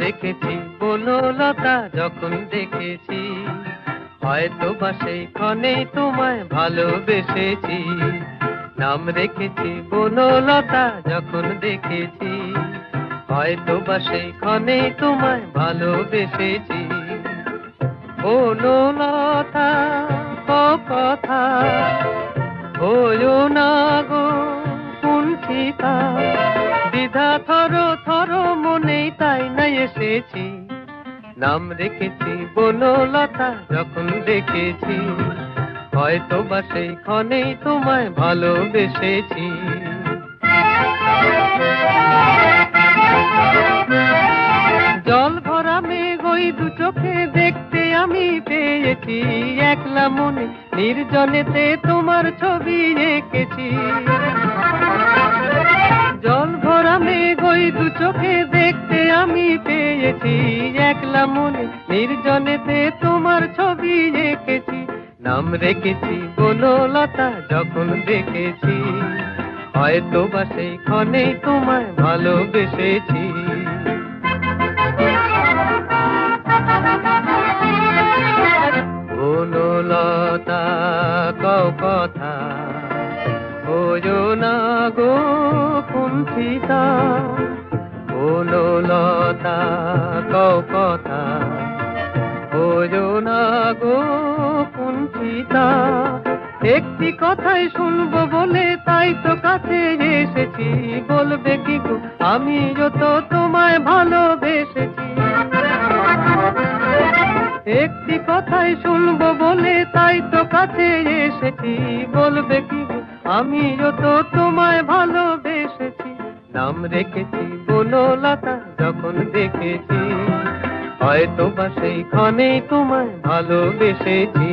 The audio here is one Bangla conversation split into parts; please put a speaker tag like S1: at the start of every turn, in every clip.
S1: রেখেছি বনলতা যখন দেখেছি, হয়তো বা সেই ক্ষণেই তোমায় ভালোবেসেছি। নাম রেখেছি বনলতা যখন দেখেছি, হয়তো বা সেই ক্ষণেই তোমায় ভালোবেসেছি। বনলতা কথা হয়ো না গো কুণ্ঠিতা, দ্বিধা থর থর মনেই তাই না এসেছি। নাম রেখেছি বনলতা যখন দেখেছি, হয়তো বা সেই ক্ষণেই তোমায় ভালোবেসেছি। জল ভরা মেঘ ওই দু চোখে দেখতে আমি পেয়েছি, একলা মনে নির্জনেতে তোমার ছবি এঁকেছি। জল ভরা মেঘ ওই দু চোখে দেখতে আমি পেয়েছি, একলা মনে নির্জনেতে তোমার ছবি এঁকেছি। নাম রেখেছি বনলতা যখন দেখেছি, হয়তো বা সেই ক্ষণেই তোমায় ভালোবেসেছি। বনলতা কও কথা হয়ো না গো কুণ্ঠিতা, বনলতা কও কথা হয়ো না গো কুণ্ঠিতা। একটি কথাই শুনবো বলে তাই তো কাছে এসেছি, বলবে কি গো আমি যত তোমায় ভালোবেসেছি। একটি কথাই শুনবো বলে তাই তো কাছে এসেছি, বলবে কি গো আমি যত তোমায় ভালোবেসেছি। নাম রেখেছি বনলতা যখন দেখেছি, হয়তো বা সেই ক্ষণেই তোমায় ভালোবেসেছি।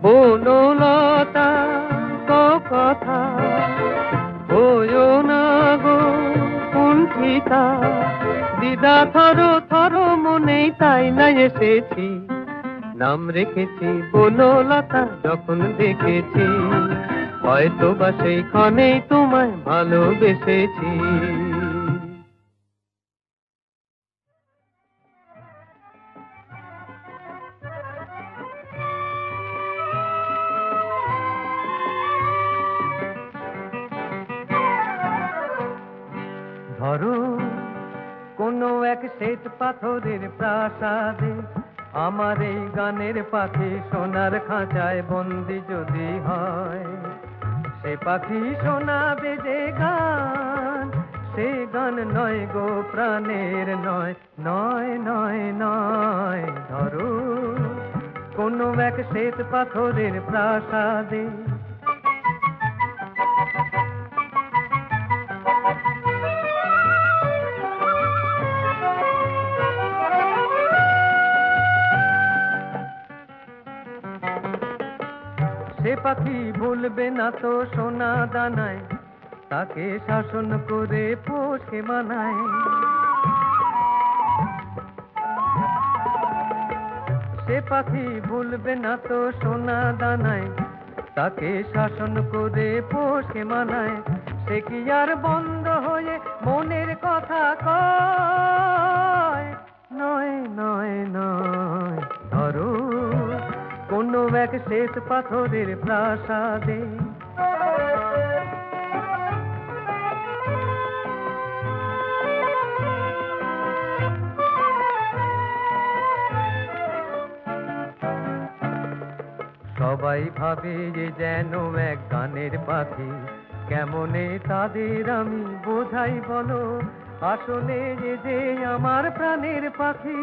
S1: বনলতা কথা হয়ো না গো কুণ্ঠিতা, দ্বিধা থর থর মনেই তাই না এসেছি। নাম রেখেছি বনলতা যখন দেখেছি, হয়তো বা সেই ক্ষণেই তোমায় ভালোবেসেছি। ধরো কোনো এক শ্বেত পাথরের প্রাসাদে, আমার এই গানের পাখি সোনার খাঁচায় বন্দি যদি হয়, সে পাখি শোনাবে যে গান, সে গান নয় গো প্রাণের নয়, নয় নয় নয়। ধরো কোনো এক শ্বেত পাথরের প্রাসাদে, সে পাখি ভুলবে না তো সোনা দানায়, তাকে শাসন করে পোষে মানায়। সে পাখি ভুলবে না তো সোনা দানায়, তাকে শাসন করে পোষে মানায়। সে কি আর বন্ধ হয়ে মনের কথা কয়, নয় নয় নয়। ধরো কোনো এক শ্বেত পাথরের প্রাসাদে, সবাই ভাবে যে যেন এক গানের পাখি, কেমনে তাদের আমি বোঝাই বলো, আসলে যে আমার প্রাণের পাখি।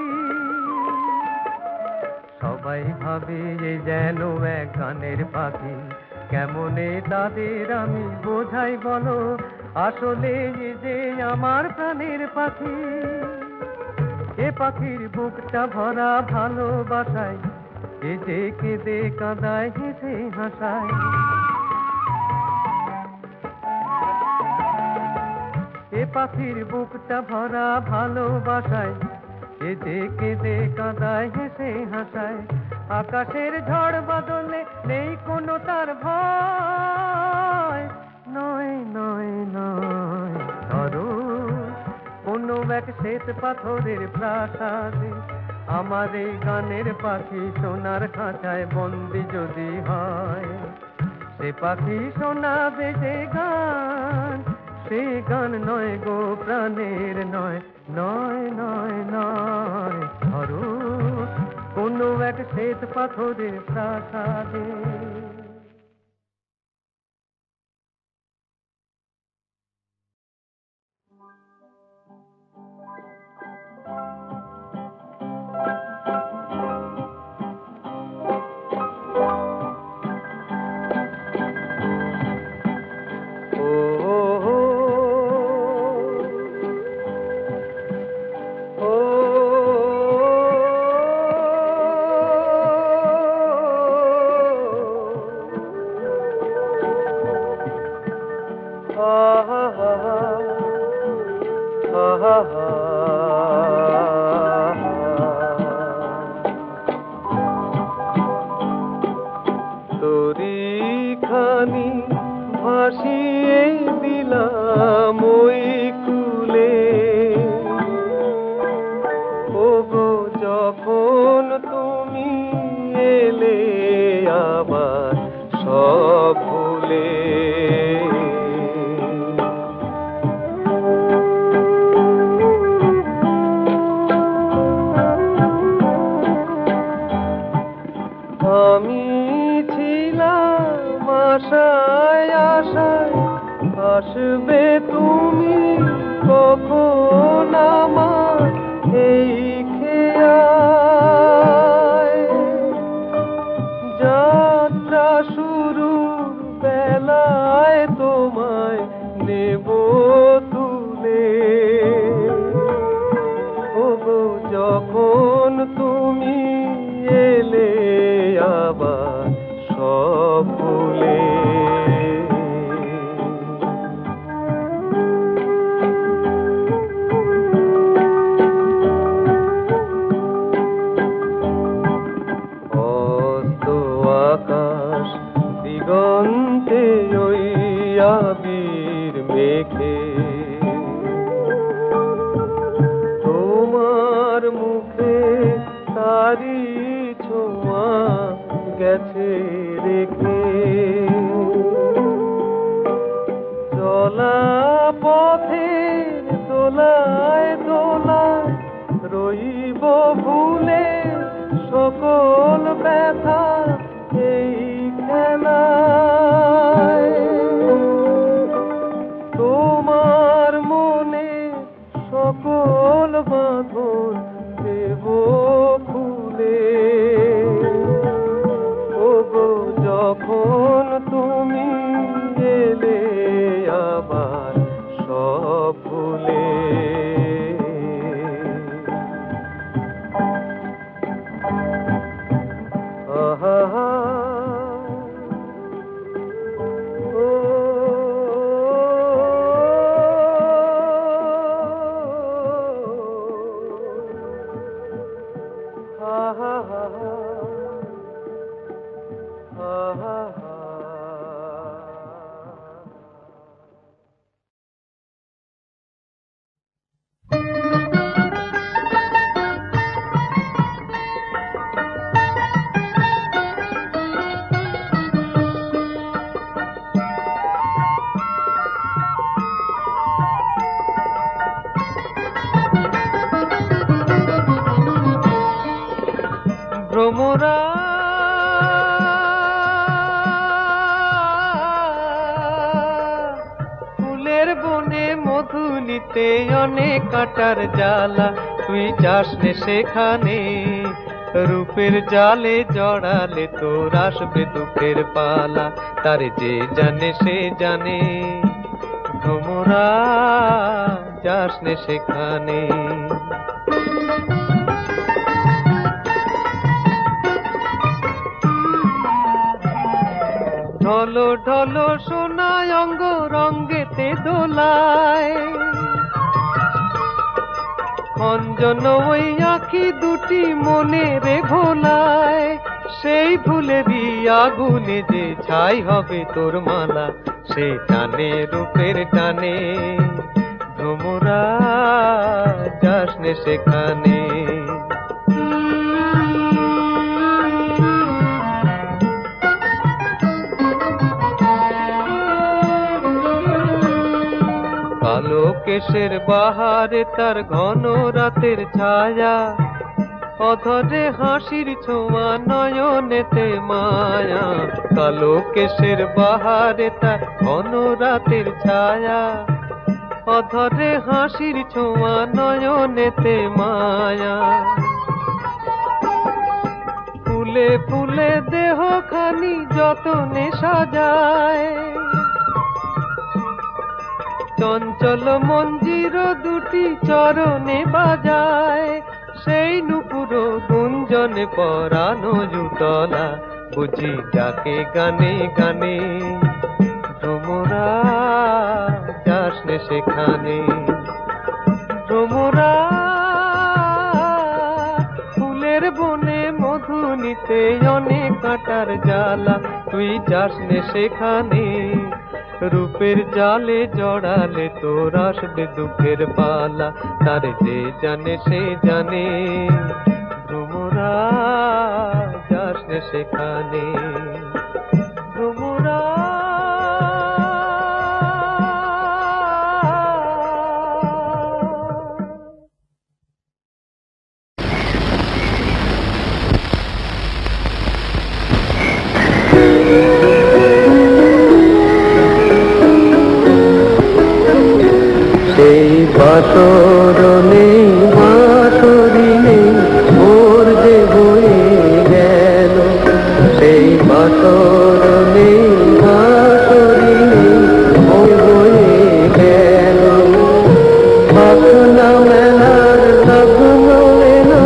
S1: সবাই ভাবে যে যেন এক গানের পাখি, কেমনে তাদের আমি বোঝাই বলো, আসলে যে আমার প্রাণের পাখি। এ পাখির বুকটা ভরা ভালোবাসায়, এ যে কেঁদে কাঁদায় হেসে হাসায়। এ পাখির বুকটা ভরা ভালোবাসায়, এ যে কেঁদে কাঁদায় হেসে হাসায়। আকাশের ঝড় বদলে নেই কোনো তার ভয়, নয় নয় নয়। ধরো কোনো এক শ্বেত পাথরের প্রাসাদে আমার এই গানের পাখি সোনার খাঁচায় বন্দি যদি হয়, সে পাখি শোনাবে যে গান, সে গান নয় গো প্রাণের নয়, নয় নয় নয়। ধরো কোনো এক শ্বেত পাথরের প্রাসাদে।
S2: তরিখানি ভাসিয়ে দিলাম ওই কুলে, ওগো যখন তুমি এলে আবার সব ভুলে। আমি ছিলাম আশায় আশায়, আসবে তুমি কখন আমার এই খেয়ায়। যাত্রা শুরুর বেলায় তোমায় নেব তুলে, ওগো যখন তুমি এলে আবার সব ভুলে। অস্ত আকাশ দিগন্তে ওই আবির মেঘে, তোমার মুখে তারি ছোঁয়া গেছে রেখে। চলা পথে দোলায় দোলায় রইব ভুলে সকল ব্যথা এই খেলায়। তোমার মনে সকল বাঁধন দেব খুলে, ওগো যখন তুমি এলে আবার সব ভুলে। আহা ও আহা আহা।
S1: ভ্রমরা ফুলের বনে মধু নিতে অনেক কাটার জ্বালা, তুই যাস নে সেখানে, রূপের জালে জড়ালে তোর আসবে দুঃখের পালা। তার যে জানে সে জানে, ভ্রমরা যাস নে সেখানে। ঢলো ঢলো সোনায় অঙ্গ রঙ্গেতে দোলায়, অঞ্জন ওই আঁখি দুটি মনে রে ভোলায়। সেই ফুলেরই আগুনে যে ছাই হবে তোর মালা, সে টানে রূপের টানে, ভ্রমরা যাসনে সেখানে। কালো কেশের বাহারে তার ঘন রাতের ছায়া, অধরে হাসির ছোঁয়া নয়নেতে মায়া। কালো কেশের বাহারে তার ঘন রাতের ছায়া, অধরে হাসির ছোঁয়া নয়নেতে মায়া। ফুলে ফুলে দেহ খানি যতনে সাজায়, চঞ্চল মঞ্জির দুটি চরণে বাজায়। সেই নুপুর গুঞ্জনে পরানো জুতলা, বুঝি ডাকে গানে গানে। ভ্রমরা যাসনে সেখানে, ভ্রমরা ফুলের বনে মধু নিতে অনেক কাটার জ্বালা, তুই যাসনে সেখানে। রূপের জালে জড়ালে তোর আসবে দুঃখের পালা, তার যে জানে সে জানে। ভ্রমরা যাসনে সেখানে, ভ্রমরা।
S2: সেই বাসর নেই বাঁশরি নেই, ভোর যে বয়ে গেল। সেই বাসর নেই বাঁশরি নেই, ভোর বয়ে গেল। বাসনা মেলার লগ্ন এলো,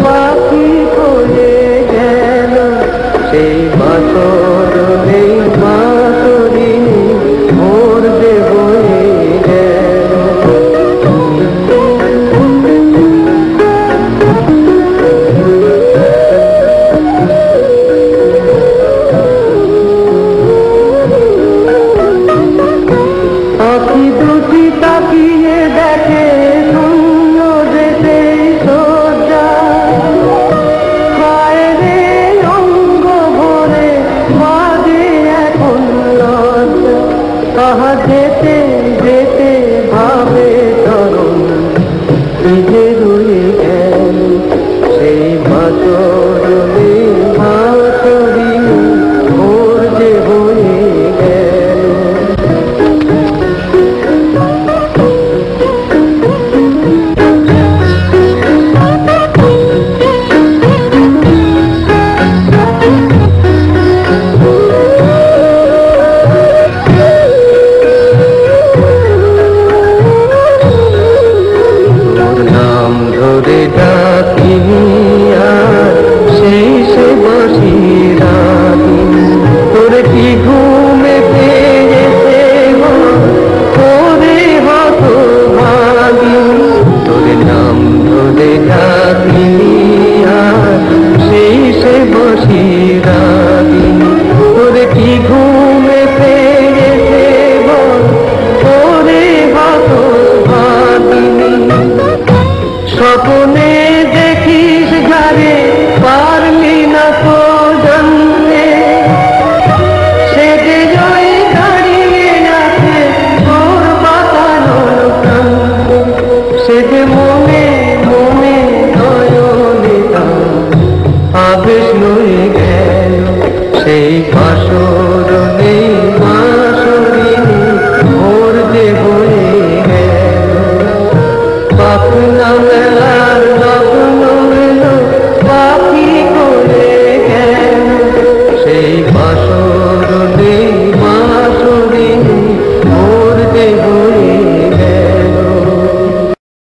S2: পাখি পড়ে গেল। সেই বাসর